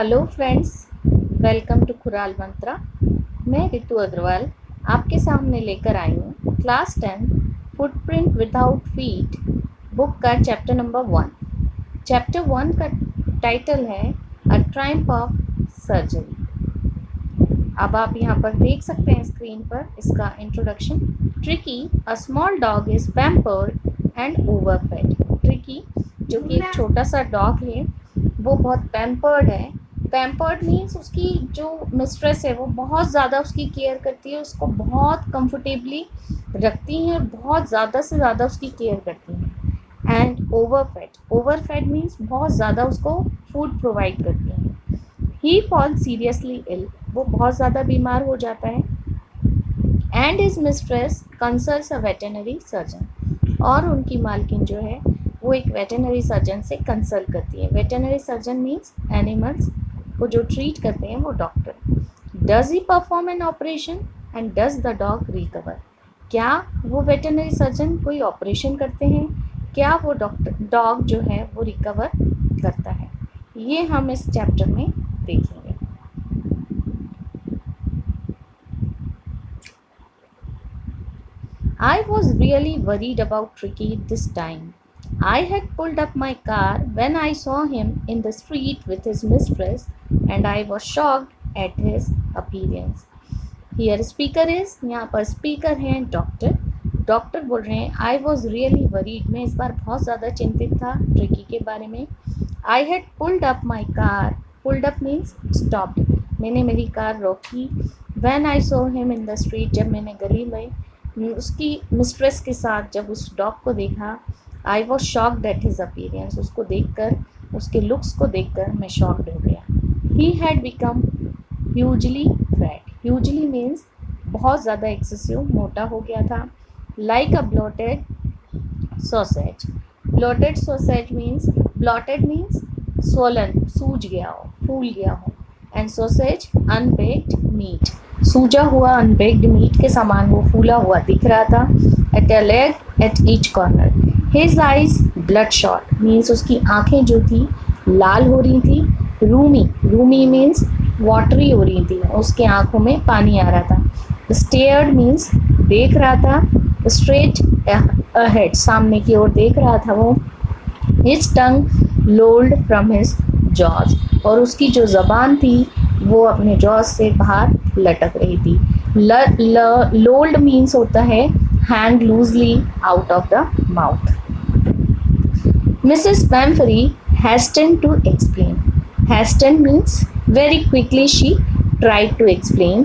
Hello friends, welcome to खुराल मंत्रा। मैं रितु अग्रवाल आपके सामने लेकर आई हूँ class 10 footprint without feet book का चैप्टर नंबर 1। चैप्टर 1 का टाइटल है अ ट्रायम्फ ऑफ सर्जरी। अब आप यहाँ पर देख सकते हैं स्क्रीन पर इसका introduction. Tricky, a small dog is pampered and overfed. Tricky जो कि एक छोटा सा डॉग है वो बहुत पैम्पर्ड है। पैम्पर्ड मीन्स उसकी जो मिस्ट्रेस है वो बहुत ज़्यादा उसकी केयर करती है, उसको बहुत कंफर्टेबली रखती हैं और बहुत ज़्यादा से ज़्यादा उसकी केयर करती हैं। एंड ओवरफेड मीन्स बहुत ज़्यादा उसको फूड प्रोवाइड करती हैं। ही फॉल सीरियसली इल, वो बहुत ज़्यादा बीमार हो जाता है। And his mistress consults a veterinary surgeon, और उनकी मालकिन जो है वो एक वेटेनरी सर्जन से कंसल्ट करती है। वेटेनरी सर्जन मीन्स एनिमल्स को जो ट्रीट करते हैं वो doctor. Does he perform an operation and does the dog recover, क्या वो वेटेनरी सर्जन कोई ऑपरेशन करते हैं, क्या वो डॉग जो है वो रिकवर करता है, ये हम इस चैप्टर में देखेंगे। I was really worried about Tricky this time. I had pulled up my car when I saw him in the street with his mistress, and I was shocked at his appearance. Here speaker is, यहाँ पर speaker हैं doctor बोल रहे हैं I was really worried, मैं इस बार बहुत ज़्यादा चिंतित था ट्रिकी के बारे में। I had pulled up my car, pulled up means stopped, मैंने मेरी कार रोकी। When I saw him in the street, जब मैंने गली में उसकी मिस्ट्रेस के साथ जब उस डॉग को देखा, I was shocked at his appearance, उसको देखकर, उसके लुक्स को देखकर मैं शॉक्ड हो गया। He had become hugely fat, hugely means बहुत ज़्यादा एक्सेसिव मोटा हो गया था। Like a bloated sausage, bloated sausage means, bloated means swollen, सूज गया हो, फूल गया हो। एंड सॉसेज अनबेक्ड मीट, सूजा हुआ अनबेक्ड मीट के समान वो फूला हुआ दिख रहा था। At a leg at each corner, his eyes blood shot means उसकी आंखें जो थी लाल हो रही थी। रूमी, रूमी मीन्स वाटरी हो रही थी, उसके आंखों में पानी आ रहा था। स्टेयर्ड मीन्स देख रहा था। स्ट्रेट अहेड, सामने की ओर देख रहा था वो। His tongue lolled from his jaws, और उसकी जो ज़बान थी वो अपने जॉज से बाहर लटक रही थी। लोल्ड मीन्स होता है hang loosely out of the mouth. Mrs Pumphrey hastened to explain. Hasten means very quickly she tried to explain.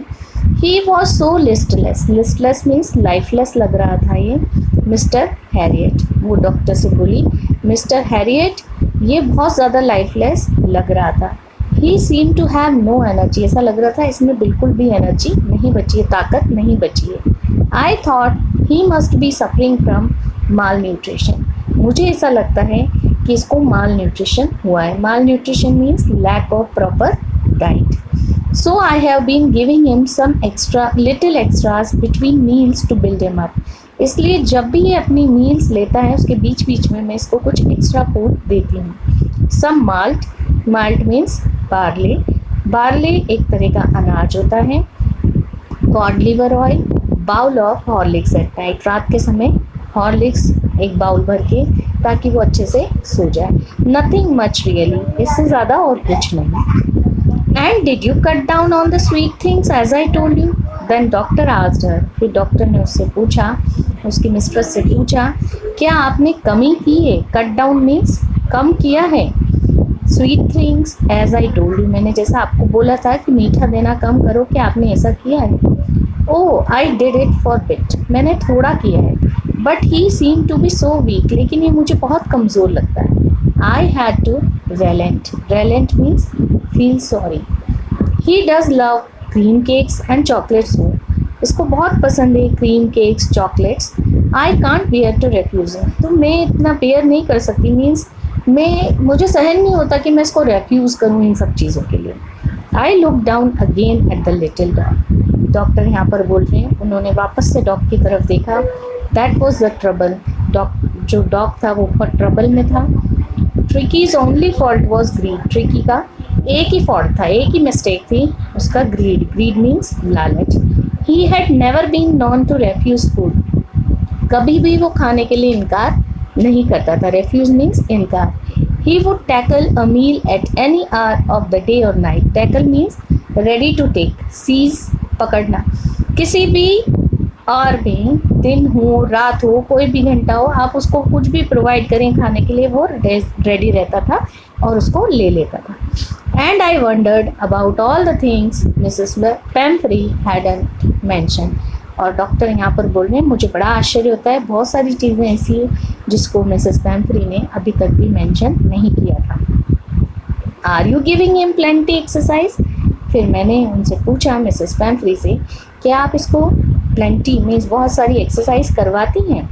He was so listless. Listless means lifeless लग रहा था ये। मिस्टर हैरियट, वो डॉक्टर से बोली मिस्टर हैरियट ये बहुत ज़्यादा लाइफलेस लग रहा था। He seem to have no energy, ऐसा लग रहा था इसमें बिल्कुल भी एनर्जी नहीं बची है, ताकत नहीं बची है। I thought he must be suffering from mall nutrition, मुझे ऐसा लगता है कि इसको माल न्यूट्रिशन हुआ है। Malnutrition means lack of proper diet. So I have been giving him some extra little extras between meals to build him up, इसलिए जब भी ये अपनी मील्स लेता है उसके बीच बीच में मैं इसको कुछ एक्स्ट्रा फूड देती हूँ। Some malt, malt means barley, barley एक तरह का अनाज होता है। Cod liver oil, bowl of Horlicks at night, रात के समय हॉर्लिक्स एक बाउल भर के, ताकि वो अच्छे से सो जाए। नथिंग मच रियली, इससे ज़्यादा और कुछ नहीं। And did you cut down on the sweet things as I told you, then doctor asked her, फिर डॉक्टर ने उससे पूछा, उसकी मिस्ट्रेस से पूछा, क्या आपने कमी की है? कट डाउन मीन्स कम किया है। Sweet things as I told you, मैंने जैसा आपको बोला था कि मीठा देना कम करो, क्या आपने ऐसा किया है? Oh I did it for bit, मैंने थोड़ा किया है। But he seem to be so weak, लेकिन ये मुझे बहुत कमज़ोर लगता है। I had to relent, relent means feel sorry. He does love cream cakes and chocolates हो, इसको बहुत पसंद है cream cakes chocolates. I can't bear to refuse, तो मैं इतना बेयर नहीं कर सकती, मीन्स मुझे सहन नहीं होता कि मैं इसको रेफ्यूज़ करूँ इन सब चीज़ों के लिए। I look down again at the little dog, doctor यहाँ पर बोल रहे हैं, उन्होंने वापस से डॉग की तरफ देखा। दैट वॉज द ट्रबल, जो डॉग था वो बहुत ट्रबल में था। Tricki's only fault was greed, Tricki का एक ही फॉल्ट था, एक ही मिस्टेक थी उसका, ग्रीड। ग्रीड मीन्स लालच। He had never been known to refuse food, कभी भी वो खाने के लिए इनकार नहीं करता था। रेफ्यूज मीन्स इनकार। He would tackle a meal at any hour of the day और night. Tackle means ready to take, seize पकड़ना। किसी भी और में, दिन हो रात हो कोई भी घंटा हो, आप उसको कुछ भी प्रोवाइड करें खाने के लिए, वो रेडी रहता था और उसको ले लेता था। And I wondered about all the things Mrs Pumphrey hadn't mention. और डॉक्टर यहाँ पर बोल रहे हैं मुझे बड़ा आश्चर्य होता है, बहुत सारी चीज़ें ऐसी हैं जिसको मिसेस पेम्फ्री ने अभी तक भी मेंशन नहीं किया था। Are you giving him plenty exercise? फिर मैंने उनसे पूछा मिसेस पेम्फ्री से, क्या आप इसको प्लेंटी मीन्स बहुत सारी एक्सरसाइज करवाती हैं?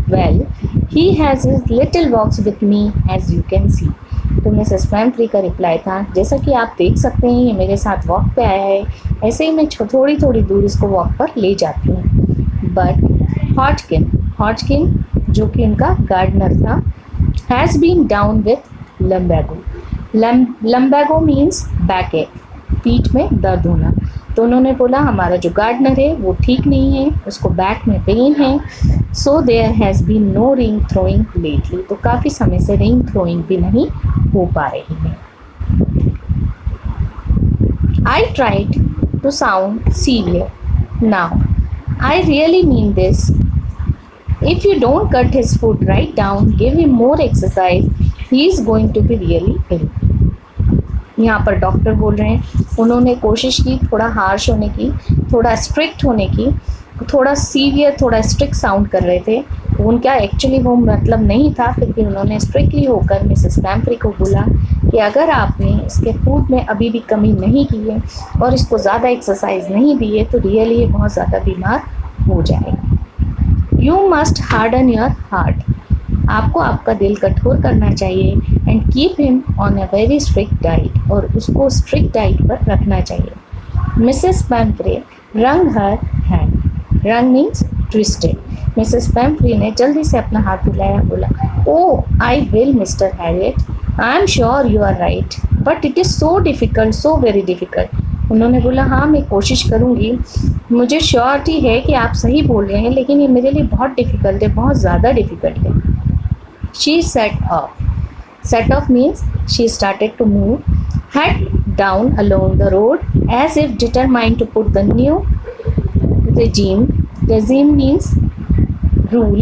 Well he has his little walks with me as you can see. तो मिसेस पेम्फ्री का रिप्लाई था, जैसा कि आप देख सकते हैं ये मेरे साथ वॉक पे आया है, ऐसे ही मैं थोड़ी थोड़ी दूर इसको वॉक पर ले जाती हूँ। बट हॉटकिन जो कि उनका गार्डनर था, has been down with lumbago. Lumbago means back ache, पीठ में दर्द होना। तो उन्होंने बोला हमारा जो गार्डनर है वो ठीक नहीं है, उसको बैक में पेन है। So there has been no ring throwing lately. तो काफ़ी समय से रिंग थ्रोइंग भी नहीं हो पा रही है। I tried to sound severe now, I really mean this. If you don't cut his foot right down, give him more exercise, he is going to be really ill. यहाँ पर doctor बोल रहे हैं, उन्होंने कोशिश की थोड़ा हार्श होने की, थोड़ा स्ट्रिक्ट होने की, थोड़ा सीवियर, थोड़ा स्ट्रिक्ट साउंड कर रहे थे। उनका एक्चुअली वो मतलब नहीं था, फिर भी उन्होंने स्ट्रिक्टली होकर मिसेस पेम्फ्री को बोला कि अगर आपने इसके फूड में अभी भी कमी नहीं की है और इसको ज़्यादा एक्सरसाइज नहीं दी है तो रियली ये बहुत ज़्यादा बीमार हो जाएगा। You must harden your heart, आपको आपका दिल कठोर करना चाहिए। And keep him on a very strict diet, और उसको स्ट्रिक्ट डाइट पर रखना चाहिए। Mrs Pumphrey wrung her hand, wrung means twisted. Mrs Pumphrey ने जल्दी से अपना हाथ हिलाया, बोला oh I will Mr Herriot, I am sure you are right but it is so difficult, so very difficult. उन्होंने बोला हाँ मैं कोशिश करूँगी, मुझे श्योरिटी है कि आप सही बोल रहे हैं, लेकिन ये मेरे लिए बहुत डिफ़िकल्ट है, बहुत ज़्यादा डिफ़िकल्ट है। She set off means she started to move head down along the road as if determined to put the new regime means rule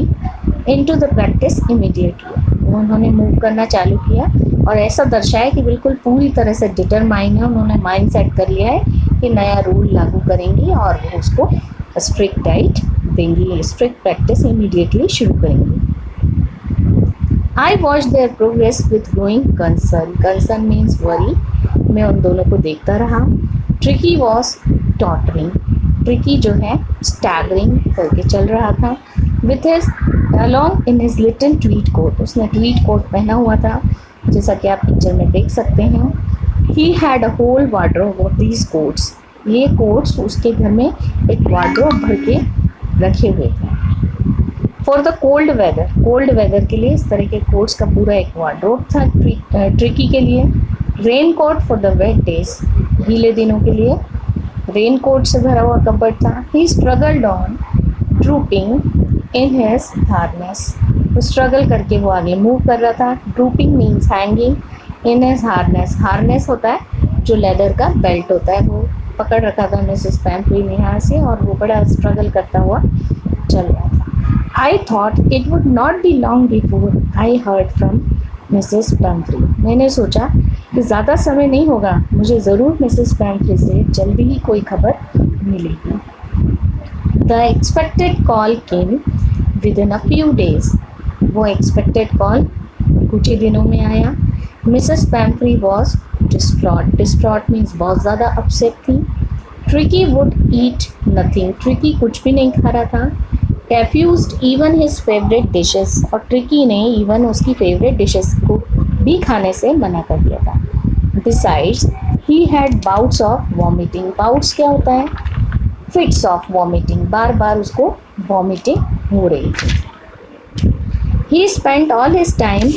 into the practice immediately। उन्होंने मूव करना चालू किया और ऐसा दर्शाया कि बिल्कुल पूरी तरह से डिटरमाइन है, उन्होंने माइंड सेट कर लिया है कि नया रूल लागू करेंगी और वो उसको स्ट्रिक्ट डाइट देंगी, स्ट्रिक्ट प्रैक्टिस इमीडिएटली शुरू करेंगी। I watch there progress with growing concern, concern means worry. मैं उन दोनों को देखता रहा। ट्रिकी वॉज टॉटरिंग, ट्रिकी जो है स्टैगरिंग करके चल रहा था। With his along in his little tweed coat, उसने ट्वीट कोट पहना हुआ था जैसा कि आप पिक्चर में देख सकते हैं। He had a whole wardrobe of these coats, ये कोट्स उसके घर में एक वार्डरोब भर के रखे हुए थे। For the cold weather, cold weather के लिए इस तरह के कोट्स का पूरा एक वार्डरोब था ट्रिकी के लिए। Rain coat for the wet days, गीले दिनों के लिए रेन कोट से भरा हुआ कपबोर्ड था। He struggled on drooping in his harness, तो स्ट्रगल करके वो आगे मूव कर रहा था। Drooping means hanging in his harness, harness होता है जो लेदर का बेल्ट होता है, वो पकड़ रखा था मिसेस पेम्फ्री ने यहाँ से और वो बड़ा स्ट्रगल करता हुआ चल रहा था। I thought it would not be long before I heard from Mrs Pumphrey, मैंने सोचा कि ज़्यादा समय नहीं होगा, मुझे ज़रूर मिसेस पेम्फ्री से जल्दी ही कोई खबर मिलेगी। The expected call came within a few days, वो एक्सपेक्टेड कॉल कुछ ही दिनों में आया। Mrs Pumphrey was distraught, distraught means बहुत ज़्यादा अपसेट थी। Tricki would eat nothing, Tricki कुछ भी नहीं खा रहा था। Refused even his favourite dishes, और ट्रिकी ने इवन उसकी फेवरेट डिशेस को भी खाने से मना कर दिया था। Besides he had bouts of vomiting, bouts क्या होता है? फिट्स ऑफ वॉमिटिंग, बार बार उसको वॉमिटिंग हो रही थी। ही spent all his time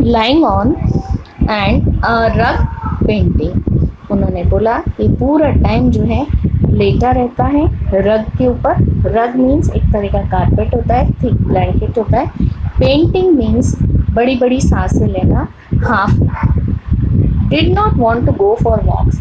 lying on and अ रग पेंटिंग। उन्होंने बोला ये पूरा टाइम जो है लेटा रहता है रग के ऊपर। रग मीन्स एक तरह का कारपेट होता है, थिक ब्लैंकेट होता है। पेंटिंग मीन्स बड़ी बड़ी सांसें लेना, हाफ। Did not want to go for walks,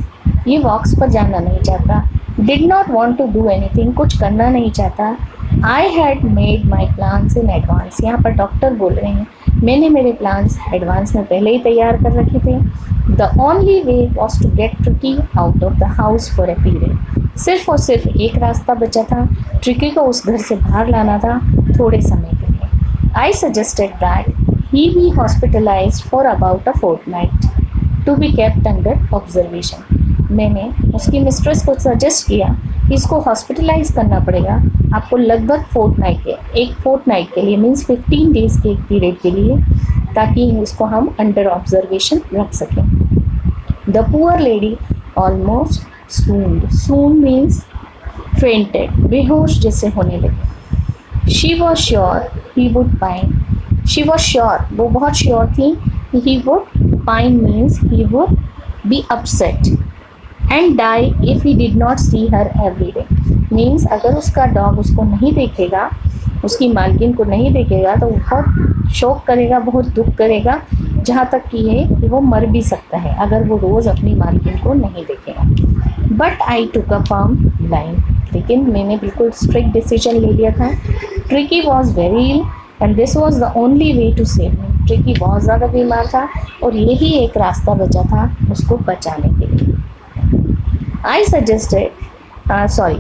ये वॉक्स पर जाना नहीं चाहता। Did not want to do anything, कुछ करना नहीं चाहता। I had made my plans in advance, यहाँ पर डॉक्टर बोल रहे हैं मैंने मेरे प्लान्स एडवांस में पहले ही तैयार कर रखे थे। The only way was to get Tricki out of the house for a period, सिर्फ और सिर्फ एक रास्ता बचा था, ट्रिकी को उस घर से बाहर लाना था थोड़े समय के लिए। I suggested that he be hospitalized for about a fortnight to be kept under observation. मैंने उसकी मिस्ट्रेस को सजेस्ट किया कि इसको हॉस्पिटलाइज करना पड़ेगा आपको लगभग एक फोर्टनाइट के लिए, मीन्स 15 डेज के एक पीरियड के लिए, ताकि इसको हम अंडर ऑब्जर्वेशन रख सकें। The poor lady almost swooned, swoon means fainted, बेहोश जैसे होने लगे। She was sure he would pine, she was sure वो बहुत श्योर थी, he would pine means he would be upset and die if he did not see her every day, means अगर उसका dog उसको नहीं देखेगा, उसकी मालकिन को नहीं देखेगा तो बहुत शोक करेगा, बहुत दुख करेगा, जहाँ तक कि ये कि वो मर भी सकता है अगर वो रोज़ अपनी मालकिन को नहीं देखेगा। But I took a firm line, लेकिन मैंने बिल्कुल स्ट्रिक्ट डिसीजन ले लिया था। Tricki was very ill and this was the only way to save him, Tricki बहुत ज़्यादा बीमार था और यही एक रास्ता बचा था उसको बचाने के लिए। I suggested, sorry.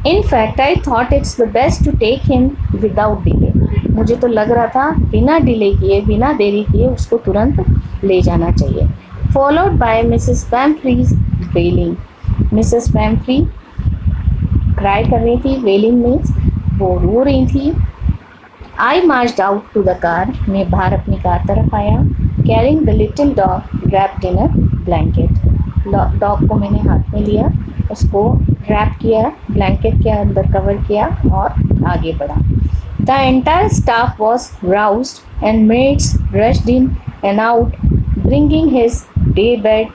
In fact, I thought it's the best to take him without delay. मुझे तो लग रहा था बिना डिले किए, बिना देरी किए उसको तुरंत ले जाना चाहिए। Followed by Mrs. Pamphre's wailing. Mrs. Pamphre cry कर रही थी, wailing means वो रो रही थी। I marched out to the car. मैं बाहर अपनी कार तरफ आया। Carrying the little dog wrapped in a blanket. Dog को मैंने हाथ में लिया, उसको रैप किया, ब्लैंकेट के अंदर कवर किया और आगे बढ़ा। The entire staff was roused and maids rushed in and out, bringing his day bed,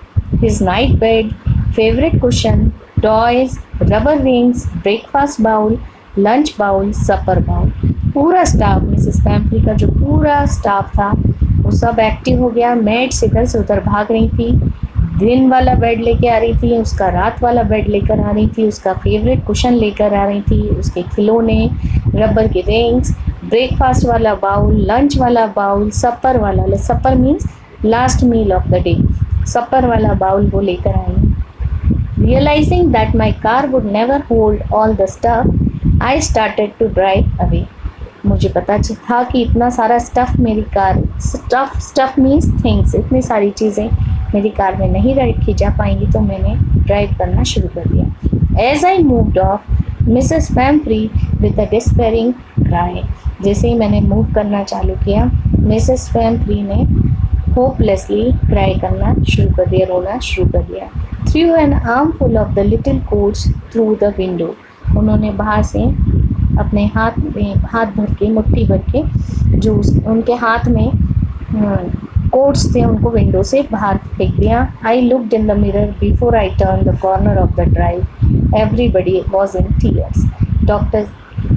his night bed, favourite cushion, toys, rubber rings, breakfast bowl, lunch bowl, supper bowl. पूरा staff, Mrs Pumphrey का जो पूरा staff था वो सब active हो गया। Maids इधर से उधर भाग रही थी, दिन वाला बेड लेके आ रही थी, उसका रात वाला बेड लेकर आ रही थी, उसका फेवरेट कुशन लेकर आ रही थी, उसके खिलौने, रबर के रिंग्स, ब्रेकफास्ट वाला बाउल, लंच वाला बाउल, सपर वाला, supper means last meal of the day, supper वाला बाउल वो लेकर आई। Realising that my car would never hold all the stuff, I started to drive away. मुझे पता था कि इतना सारा स्टफ़ मेरी कार, स्टफ़ मीन्स थिंग्स, इतनी सारी चीज़ें मेरी कार में नहीं रखी जा पाएंगी, तो मैंने ड्राइव करना शुरू कर दिया। As I moved off Mrs Pumphrey with a despairing cry, जैसे ही मैंने मूव करना चालू किया मिसेस पैम्फ्री ने होपलेसली क्राई करना शुरू कर दिया, रोना शुरू कर दिया। Through an armful of the little coats through the window, उन्होंने बाहर से अपने हाथ में हाथ भर के, मुट्ठी भर के जो उनके हाथ में कोट्स थे उनको विंडो से बाहर फेंक दिया। I looked in the mirror before I turn the corner of the drive, everybody was in tears. Doctor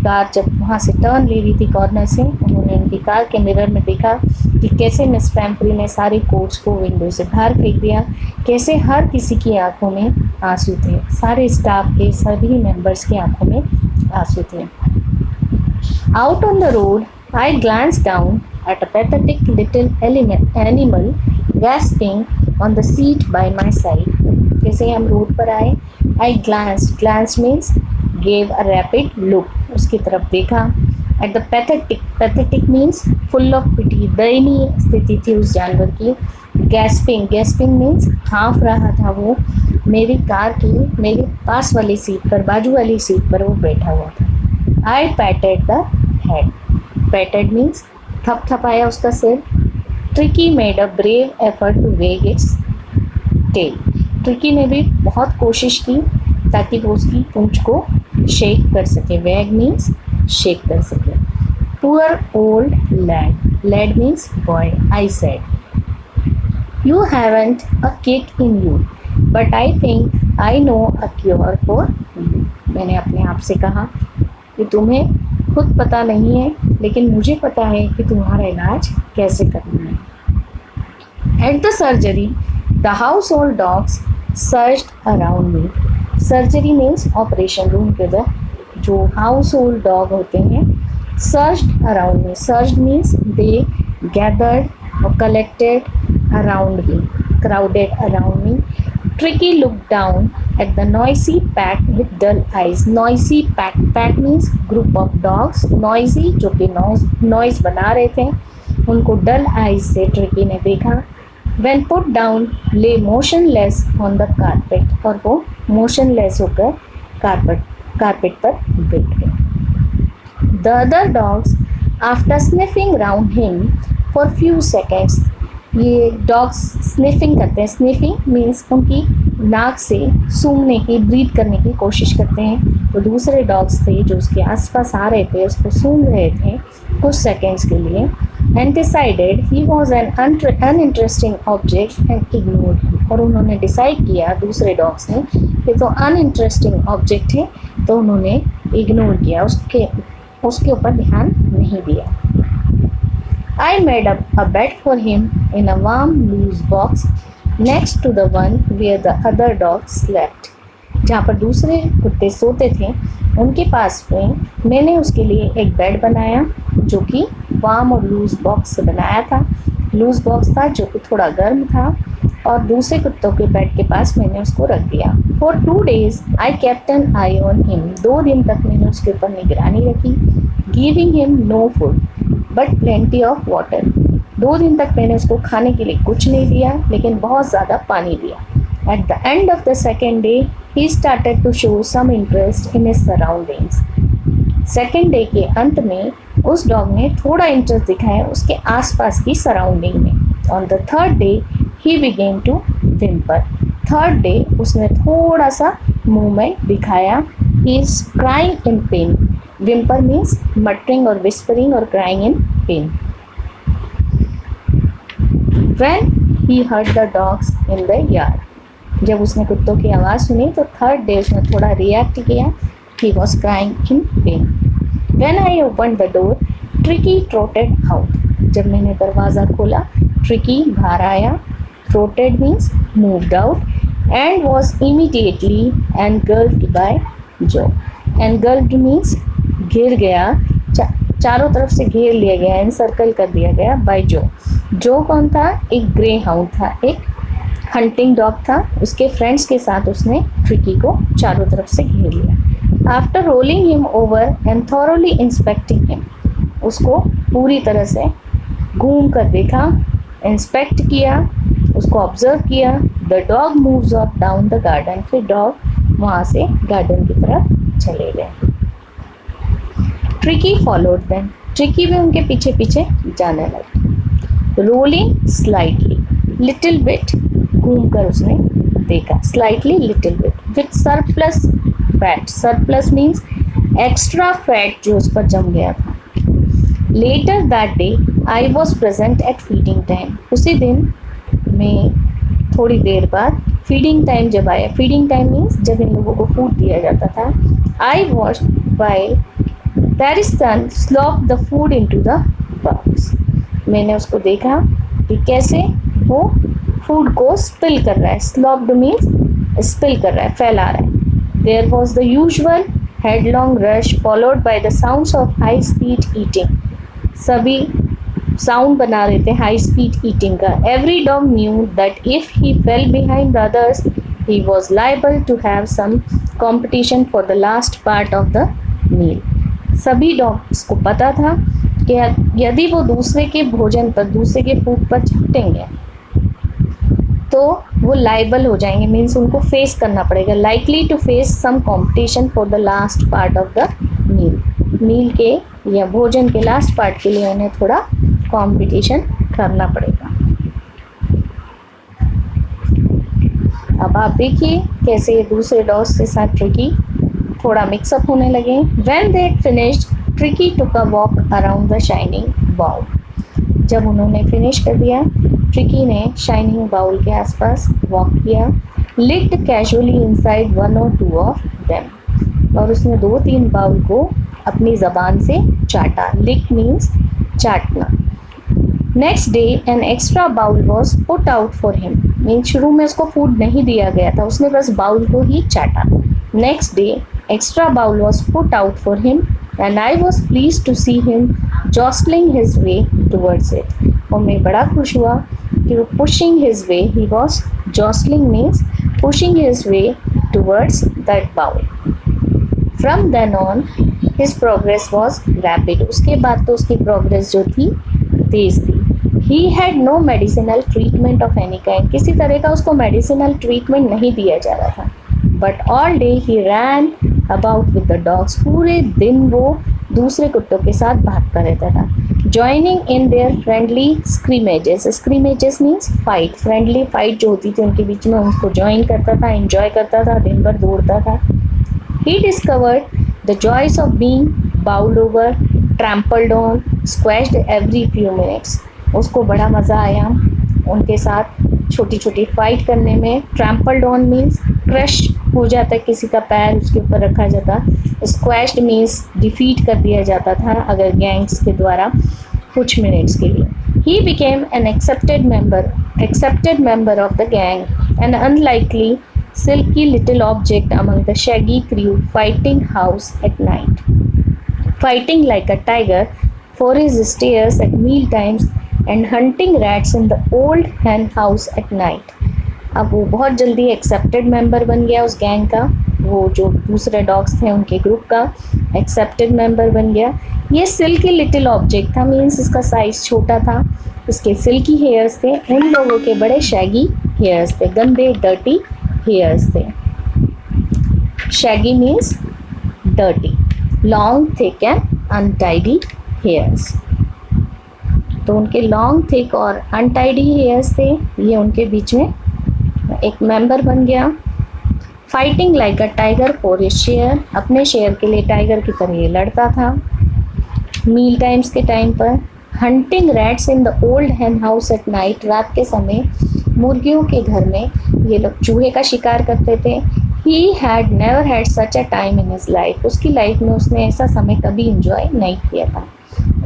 car जब वहाँ से टर्न ले रही थी कॉर्नर से, उन्होंने उनकी कार के मिरर में देखा कि कैसे मिस पैम्फ्री ने सारे कोट्स को विंडो से बाहर फेंक दिया, कैसे हर किसी की आंखों में आंसू थे, सारे स्टाफ के सभी मेंबर्स की आंखों में आंसू थे। Out on the road I glance down at a pathetic little animal gasping on the seat by my side. जैसे हम रोड पर आए, I glanced means gave a rapid look, उसकी तरफ देखा। At the pathetic means full of pity, दयनीय स्थिति थी उस जानवर की। Gasping means हाँफ रहा था वो मेरी कार की मेरे पास वाली सीट पर, बाजू वाली सीट पर वो बैठा हुआ था। I patted the head, patted means थपथपाया उसका सिर। Tricki made a brave effort to wag its tail, Tricki ने भी बहुत कोशिश की ताकि वो उसकी पूंछ को शेक कर सके, वेग मीन्स शेक कर सके। Poor old lad. Lad means boy. I said, you haven't a kick in you, but I think I know a cure for you. मैंने अपने आप से कहा कि तुम्हें खुद पता नहीं है, लेकिन मुझे पता है कि तुम्हारा इलाज कैसे करना है। At the surgery, the household dogs searched around me. Surgery means operation room के अंदर जो household dog होते हैं, searched around me. Searched means they gathered or collected around me, crowded around me. Tricky looked down at the noisy pack with dull eyes. Noisy pack. Pack means group of dogs. Noisy जो कि noise बना रहे थे, उनको dull eyes से Tricky ने देखा। When put down, lay motionless on the carpet. और वो motionless होकर carpet पर बैठ गए। The other dogs, after sniffing round him for few seconds, ये डॉग्स स्निफिंग करते हैं। स्निफिंग मीन्स उनकी नाक से सूंघने की, ब्रीथ करने की कोशिश करते हैं। तो दूसरे डॉग्स थे जो उसके आसपास आ रहे थे, उसको सूंघ रहे थे कुछ सेकेंड्स के लिए। And decided he was an uninteresting object and ignored him. और उन्होंने डिसाइड किया, दूसरे डॉग्स ने, कि तो अनइंटरेस्टिंग ऑब्जेक्ट है, तो उन्होंने इग्नोर किया, उसके ऊपर ध्यान नहीं दिया। I made up a bed for him in a warm loose box next to the one where the other dogs slept. जहाँ पर दूसरे कुत्ते सोते थे उनके पास में मैंने उसके लिए एक बेड बनाया जो कि वार्म और लूज बॉक्स से बनाया था। लूज बॉक्स था जो कि थोड़ा गर्म था, और दूसरे कुत्तों के बेड के पास मैंने उसको रख दिया। For 2 days I kept an eye on him. 2 दिन तक मैंने उसके ऊपर निगरानी रखी। Giving him no food but plenty of water. 2 दिन तक मैंने उसको खाने के लिए कुछ नहीं दिया, लेकिन बहुत ज़्यादा पानी दिया। At the end of the second day, he started to show some interest in his surroundings. Second day के अंत में उस डॉग ने थोड़ा इंटरेस्ट दिखाया उसके आसपास की सराउंडिंग में। On the third day he began to whimper. Third day उसने थोड़ा सा मूवमेंट दिखाया। He is crying in pain. Whimper means muttering और विस्परिंग और crying in pain. When he heard the dogs in the yard. जब उसने कुत्तों की आवाज़ सुनी तो थर्ड डे उसने थोड़ा रिएक्ट किया। He was crying in pain. When I opened the door, Tricky trotted out. जब मैंने दरवाज़ा खोला, Tricky बाहर आया। Trotted means moved out and was immediately engulfed by Joe. Engulfed means घिर गया, चारों तरफ से घेर लिया गया, एनसर्कल कर दिया गया by Joe. Joe कौन था? एक ग्रे हाउंड था, एक हंटिंग डॉग था। उसके फ्रेंड्स के साथ उसने ट्रिकी को चारों तरफ से घेर लिया। After rolling him over and thoroughly inspecting him, उसको पूरी तरह से घूम कर देखा, इंस्पेक्ट किया, उसको ऑब्जर्व किया। The dog moves of down the garden. फिर डॉग वहाँ से गार्डन की तरफ चले गए। Tricky followed them. ट्रिकी भी उनके पीछे पीछे जाने लगी। रोलिंग स्लाइटली, लिटिल बिट, घूम कर उसने देखा। Slightly, little bit, with surplus fat. Surplus means extra fat जो उस पर जम गया था। Later that day I was present at feeding time. उसी दिन में थोड़ी देर बाद फीडिंग टाइम जब आया, फीडिंग टाइम मीन्स जब इन लोगों को फूड दिया जाता था। I watch while Parrison slop the food into the box. मैंने उसको देखा कि कैसे वो फूड को स्पिल कर रहा है। स्लॉप्ड मीन्स स्पिल कर रहा है, फैला रहा है। There was the usual headlong rush followed by the sounds of high speed eating. सभी साउंड बना रहे थे हाई स्पीड ईटिंग का। Every dog knew that if he fell behind the others, he was liable to have some competition for the last part of the meal. सभी dogs को पता था कि यदि वो दूसरे के भोजन पर, दूसरे के फूड पर झपटेंगे तो वो लाइबल हो जाएंगे, मीन्स उनको फेस करना पड़ेगा। Likely to face some competition for the last part of the meal. Meal के या भोजन के लास्ट पार्ट के लिए उन्हें थोड़ा कंपटीशन करना पड़ेगा। अब आप देखिए कैसे ये दूसरे डॉग्स के साथ ट्रिकी थोड़ा मिक्सअप होने लगे। When they finished, Tricki took a walk around the shining bowl. जब उन्होंने फिनिश कर दिया, ट्रिकी ने शाइनिंग बाउल के आसपास वॉक किया। Licked casually inside one or two of them, और उसने 2-3 बाउल को अपनी ज़बान से चाटा। लिक मीन्स चाटना। Next day an extra bowl was put out for him, mean शुरू में उसको फूड नहीं दिया गया था, उसने बस बाउल को ही चाटा। Next day extra bowl was put out for him and I was pleased to see him jostling his way towards it. और मैं बड़ा खुश हुआ कि वो pushing his way, he was jostling means pushing his way towards that bowl. From then on his progress was rapid, उसके बाद तो उसकी प्रोग्रेस जो थी तेज थी। He had no medicinal treatment of any kind, किसी तरह का उसको मेडिसिनल ट्रीटमेंट नहीं दिया जा रहा था। But all day he ran about with the dogs, पूरे दिन वो दूसरे कुत्तों के साथ भागता रहता था। Joining in their friendly scrimmages, scrimmages means fight, friendly fight जो होती थी उनके बीच में, उनको ज्वाइन करता था, एंजॉय करता था, दिन भर दौड़ता था। He discovered the joys of being bowled over, trampled on, squashed every few minutes. उसको बड़ा मज़ा आया उनके साथ छोटी छोटी फाइट करने में। ट्रैम्पल्ड ऑन मीन्स क्रश हो जाता, किसी का पैर उसके ऊपर रखा जाता। स्क्वैश्ड मीन्स डिफीट कर दिया जाता था अगर गैंग्स के द्वारा कुछ मिनट्स के लिए। He became an accepted member of the gang, an unlikely silky little object among the shaggy crew, fighting like a tiger for his stairs at meal times and hunting rats in the old hen house at night। अब वो बहुत जल्दी accepted member बन गया उस gang का, वो जो दूसरे डॉग्स थे उनके ग्रुप का एक्सेप्टेड मेंबर बन गया। ये सिल्की लिटिल ऑब्जेक्ट था, मीन्स इसका साइज छोटा था, इसके सिल्की हेयर्स थे, उन लोगों के बड़े शैगी हेयर्स थे, गंदे डर्टी हेयर्स थे। Shaggy means dirty, long thick and untidy hairs. तो उनके लॉन्ग थिक और अनटाइडी हेयर्स थे, ये उनके बीच में एक मेंबर बन गया। Fighting like a tiger for his share, अपने शेयर के लिए टाइगर की तरह ये लड़ता था मील टाइम्स के टाइम पर। Hunting rats in the old hen house at night, रात के समय मुर्गियों के घर में ये लोग चूहे का शिकार करते थे। ही had never had such a time in his life, उसकी लाइफ में उसने ऐसा समय कभी इंजॉय नहीं किया था।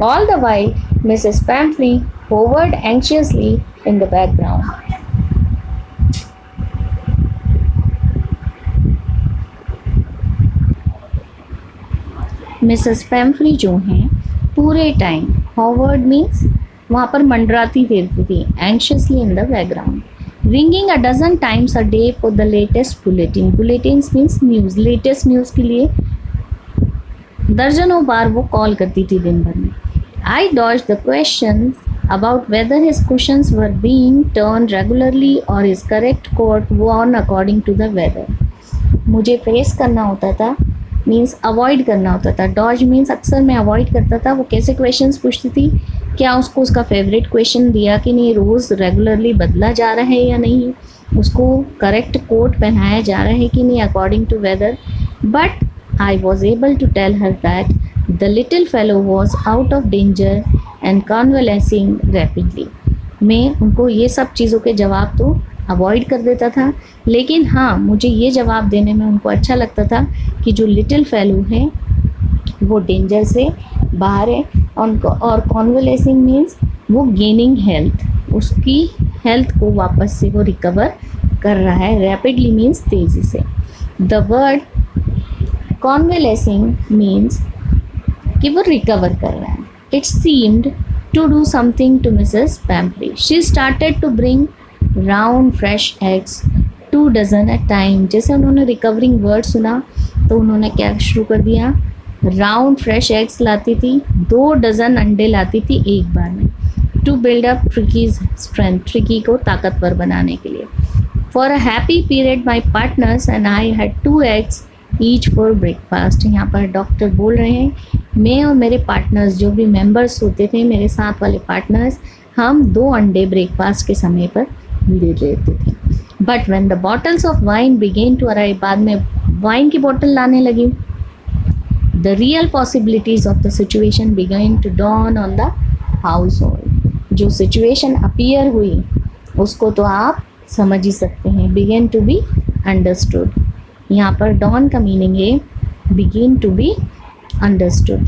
All the while Mrs Pomfrey hovered anxiously in the background. Mrs Pomfrey जो हैं पूरे टाइम, होवर्ड मीन्स वहाँ पर मंडराती फिरती थी, anxiously in the background. Ringing a dozen times a day for the latest bulletin, bulletins means news, latest news के लिए दर्जनों बार वो कॉल करती थी दिन भर में। I dodged the question about whether his cushions were being turned regularly और his correct coat worn according to the weather. मुझे फेस करना होता था, मीन्स अवॉइड करना होता था। डॉज मीन्स अक्सर मैं अवॉइड करता था। वो कैसे क्वेश्चंस पूछती थी, क्या उसको उसका फेवरेट क्वेश्चन दिया कि नहीं, रोज़ रेगुलरली बदला जा रहा है या नहीं, उसको करेक्ट कोट पहनाया जा रहा है कि नहीं according to weather. But I was able to tell her that the little fellow was out of danger and convalescing rapidly. मैं उनको ये सब चीज़ों के जवाब तो अवॉइड कर देता था, लेकिन हाँ मुझे ये जवाब देने में उनको अच्छा लगता था कि जो लिटिल फेलो है वो डेंजर से बाहर है। और कॉन्वलेसिंग मीन्स वो गेनिंग हेल्थ, उसकी हेल्थ को वापस से वो रिकवर कर रहा है। रैपिडली मीन्स तेज़ी से। द वर्ड कॉन्वलेसिंग मीन्स कि वो रिकवर कर रहा है। It seemed to do something to Mrs Pumphrey. She started to bring round fresh eggs 2 dozen at time. जैसे उन्होंने रिकवरिंग वर्ड सुना तो उन्होंने क्या शुरू कर दिया, राउंड फ्रेश एग्स लाती थी, 2 डजन अंडे लाती थी एक बार में। To build up Tricki's strength, Tricki को ताकतवर बनाने के लिए। For a happy period my partners and I had 2 eggs each for breakfast. यहाँ पर डॉक्टर बोल रहे हैं, मैं और मेरे पार्टनर्स जो भी मेंबर्स होते थे, मेरे साथ वाले पार्टनर्स, हम 2 अंडे ब्रेकफास्ट के समय पर दे देते थे। But when the bottles of wine began to arrive, बाद में वाइन की बोतल लाने लगी। The real possibilities of the situation began to dawn on the household. जो सिचुएशन अपीयर हुई उसको तो आप समझ ही सकते हैं, बिगन टू बी अंडरस्टूड। यहाँ पर डॉन का मीनिंग है बिगिन टू बी अंडरस्टूड।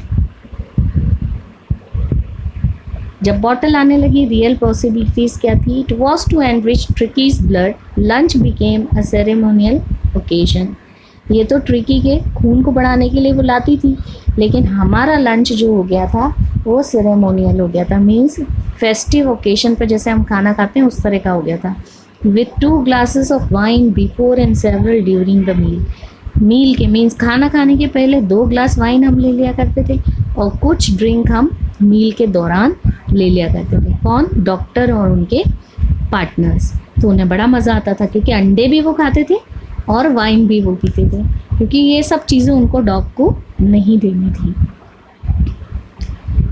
जब बॉटल आने लगी, रियल पॉसिबिलिटीज़ क्या थी? It was to enrich Tricki's blood, lunch became a ceremonial occasion. ये तो ट्रिकी के खून को बढ़ाने के लिए वो लाती थी, लेकिन हमारा लंच जो हो गया था वो सेरेमोनियल हो गया था, मीन्स फेस्टिव ओकेजन पर जैसे हम खाना खाते हैं उस तरह का हो गया था। विथ 2 glasses of wine before and several during the meal. Meal के मीन्स खाना खाने के पहले 2 ग्लास वाइन हम ले लिया करते थे और कुछ ड्रिंक हम मील के दौरान ले लिया करते थे। कौन? डॉक्टर और उनके पार्टनर्स। तो उन्हें बड़ा मज़ा आता था क्योंकि अंडे भी वो खाते थे और वाइन भी वो पीते थे, क्योंकि ये सब चीज़ें उनको डॉग को नहीं देनी थी।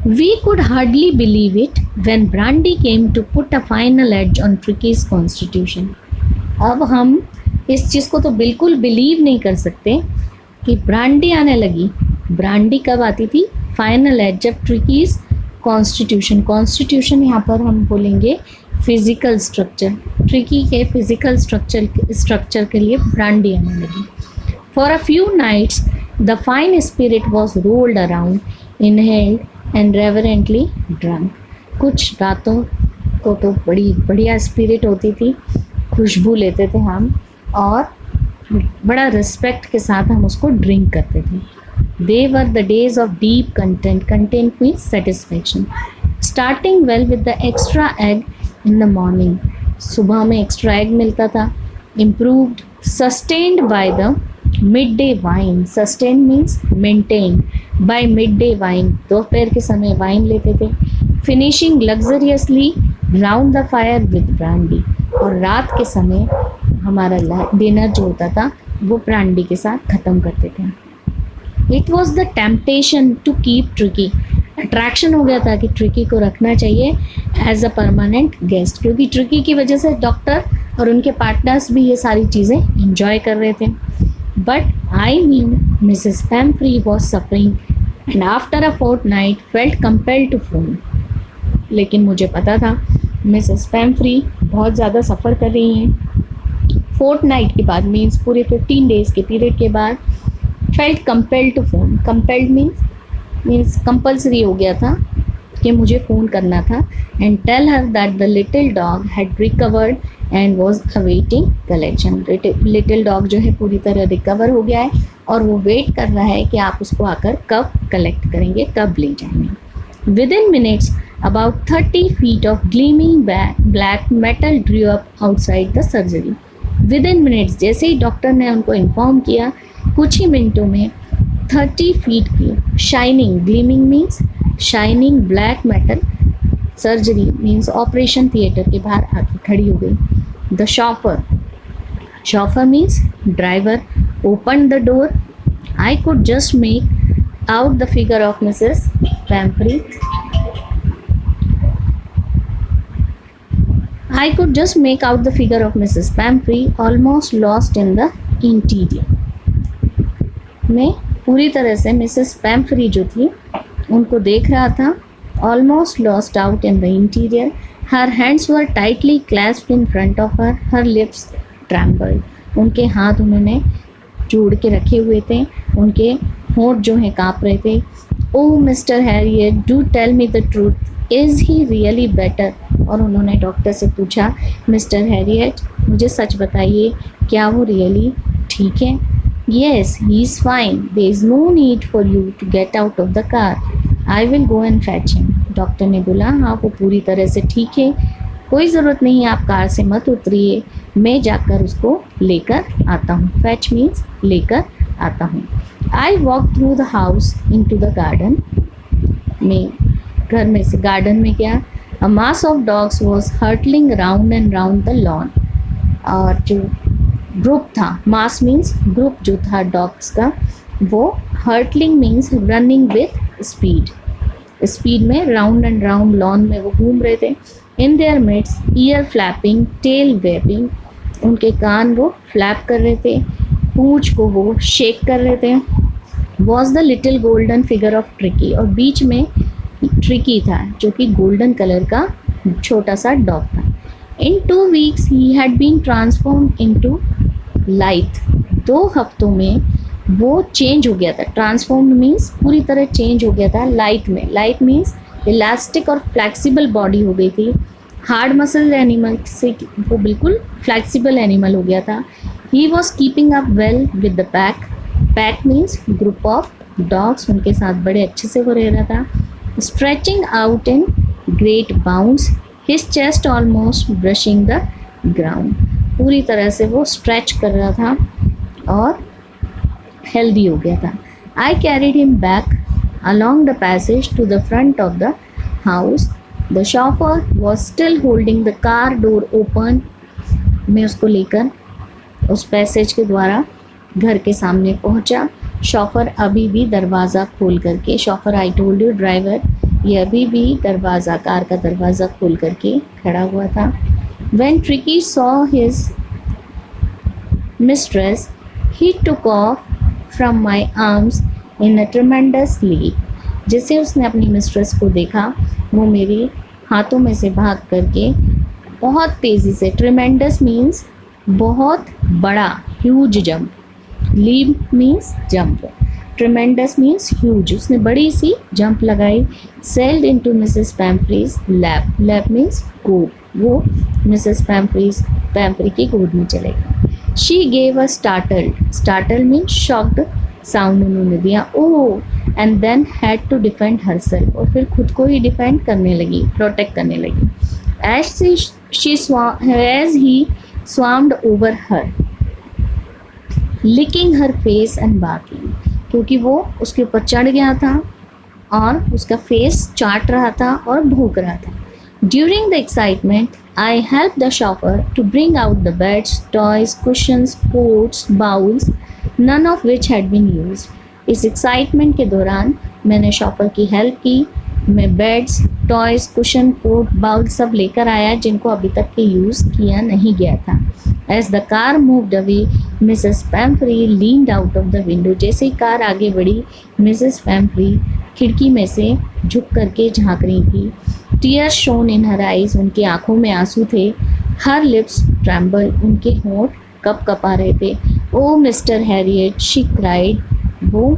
We could hardly believe it when Brandy came to put a final edge on Tricky's constitution. अब हम इस चीज़ को तो बिल्कुल बिलीव नहीं कर सकते कि ब्रांडी आने लगी। ब्रांडी कब आती थी? फाइनल एज, जब ट्रिकीज कॉन्स्टिट्यूशन यहाँ पर हम बोलेंगे फिजिकल स्ट्रक्चर, ट्रिकी के फिजिकल स्ट्रक्चर के लिए ब्रांडी आने लगी। For a few nights the fine spirit was rolled around, inhaled and reverently drunk. कुछ रातों को तो बड़ी बढ़िया स्पिरिट होती थी, खुशबू लेते थे हम और बड़ा रिस्पेक्ट के साथ हम उसको ड्रिंक करते थे। They were the days of deep content, content means satisfaction. Starting well with the extra egg in the morning, सुबह में एक्स्ट्रा एग मिलता था। Improved, sustained by the midday wine, sustain means maintain, by midday wine, दोपहर के समय wine लेते थे। Finishing luxuriously round the fire with brandy, और रात के समय हमारा डिनर जो होता था वो ब्रांडी के साथ ख़त्म करते थे। It was the temptation to keep Tricki, attraction हो गया था कि ट्रिकी को रखना चाहिए एज अ परमानेंट गेस्ट, क्योंकि ट्रिकी की वजह से डॉक्टर और उनके पार्टनर्स भी ये सारी चीज़ें इंजॉय कर रहे थे। But I knew Mrs Pumphrey was suffering and after a fortnight felt compelled to phone. लेकिन मुझे पता था मिसेस पैम्फ्री बहुत ज़्यादा सफ़र कर रही हैं। फोर्टनाइट के बाद मीन्स पूरे 15 डेज़ के पीरियड के बाद felt compelled to phone, compelled means compulsory हो गया था कि मुझे फ़ोन करना था, and tell her that the little dog had recovered and was awaiting collection. Little dog जो है पूरी तरह रिकवर हो गया है और वो वेट कर रहा है कि आप उसको आकर कब कलेक्ट करेंगे, कब ले जाएंगे। Within minutes about 30 feet of gleaming black metal drew up outside the surgery. Within minutes, जैसे ही डॉक्टर ने उनको इन्फॉर्म किया, कुछ ही मिनटों में 30 फीट की shining, gleaming means shining black metal, surgery means operation theatre के बाहर आके खड़ी हो गई। The chauffeur means driver open the door. I could just make out the figure of Mrs Pomfrey. I could just make out the figure of Mrs. Pamphry, almost lost in the interior. मैं पूरी तरह से Mrs Pomfrey जो थी उनको देख रहा था, almost lost out in the interior. Her hands were tightly clasped in front of her. Her lips trembled. उनके हाथ उन्होंने जोड़ के रखे हुए थे, उनके होंठ जो हैं काँप रहे थे। Oh, Mr. Harriet, do tell me the truth. Is he really better? और उन्होंने डॉक्टर से पूछा, मिस्टर हैरियट मुझे सच बताइए, क्या वो रियली ठीक है? Yes, he is fine, there is no need for you to get out of the car, I will go and fetch him. Doctor ने बोला, हाँ वो पूरी तरह से ठीक है, कोई ज़रूरत नहीं है, आप कार से मत उतरिए, मैं जाकर उसको लेकर आता हूँ। फैच मीन्स लेकर आता हूँ। I walk through the house into the garden, में घर में से गार्डन में गया। A mass of dogs was hurtling round and round the lawn. और जो ग्रुप था, मास मीन्स ग्रुप जो था डॉग्स का, वो hurtling means running with speed में राउंड एंड राउंड लॉन में वो घूम रहे थे। In their midst ear flapping, tail waving, उनके कान वो फ्लैप कर रहे थे, पूंछ को वो शेक कर रहे थे। Was the little golden figure of tricky, और बीच में ट्रिकी था जो कि गोल्डन कलर का छोटा सा डॉग था। In 2 weeks he had been transform into light, 2 हफ्तों में वो चेंज हो गया था। ट्रांसफॉर्म मीन्स पूरी तरह चेंज हो गया था लाइट में। लाइट मीन्स इलास्टिक और फ्लेक्सिबल बॉडी हो गई थी। हार्ड मसल एनिमल से वो बिल्कुल फ्लेक्सिबल एनिमल हो गया था। He was keeping up well with the pack, pack means group of dogs, उनके साथ बड़े अच्छे से वो रह रहा था। Stretching out in great bounds, his chest almost brushing the ground, पूरी तरह से वो स्ट्रेच कर रहा था और हेल्दी हो गया था। I carried him back along the passage to the front of the house, the chauffeur was still holding the car door open, मैं उसको लेकर उस पैसेज के द्वारा घर के सामने पहुंचा। शॉफर अभी भी दरवाज़ा खोल करके, chauffeur I told you driver, ये अभी भी दरवाज़ा, कार का दरवाज़ा खोल करके खड़ा हुआ था। When Tricky saw his mistress, he took off from my arms in a tremendous leap. जैसे उसने अपनी मिस्ट्रेस को देखा, वो मेरे हाथों में से भाग करके बहुत तेज़ी से, ट्रेमेंडस मीन्स बहुत बड़ा, huge jump, leap means jump, tremendous means huge, उसने बड़ी सी जंप लगाई। Sailed into Mrs Pumphrey's lap, lap means गोद, वो मिसेस पैम्फ्री की गोद में चले गए। She gave a startled, startle means shocked sound उन्होंने दिया, oh, and then had to defend herself, और फिर खुद को ही डिफेंड करने लगी, प्रोटेक्ट करने लगी। As he swarmed over her, licking her face and barking, क्योंकि वो उसके ऊपर चढ़ गया था और उसका फेस चाट रहा था और भौंक रहा था। During the excitement, I helped the chauffeur to bring out the beds, toys, cushions, pots, bowls, none of which had been used. इस एक्साइटमेंट के दौरान मैंने शॉफर की हेल्प की, मैं beds, toys, cushion, pot, bowl सब लेकर आया जिनको अभी तक के यूज़ किया नहीं गया था। As the car moved away, Mrs. Pamphry leaned out of the window. जैसे ही कार आगे बढ़ी, मिसेस पैम्फ्री खिड़की में से झुक करके झांक रही थी। Tears shone in her eyes, उनकी आंखों में आंसू थे। Her lips trembled, उनके होंठ कप कपा रहे थे। Oh Mr. Harriet, she cried, वो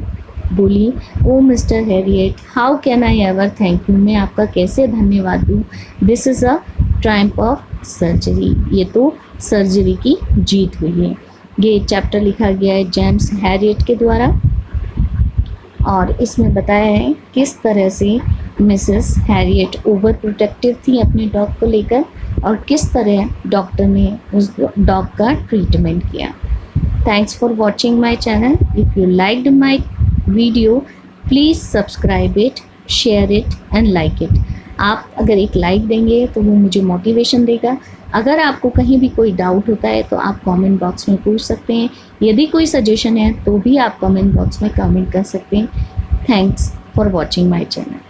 बोली, oh Mr Herriot, how can I ever thank you, मैं आपका कैसे धन्यवाद दूँ। This is a triumph of surgery, ये तो सर्जरी की जीत हुई है। ये चैप्टर लिखा गया है जेम्स हैरियट के द्वारा और इसमें बताया है किस तरह से मिसेस हैरियट ओवर प्रोटेक्टिव थी अपने डॉग को लेकर और किस तरह डॉक्टर ने उस डॉग का ट्रीटमेंट किया। Thanks for watching my channel. If you liked my video please subscribe it, share it and like it. आप अगर एक लाइक देंगे तो वो मुझे मोटिवेशन देगा। अगर आपको कहीं भी कोई डाउट होता है तो आप कमेंट बॉक्स में पूछ सकते हैं। यदि कोई सजेशन है तो भी आप कमेंट बॉक्स में कमेंट कर सकते हैं। Thanks for watching my channel.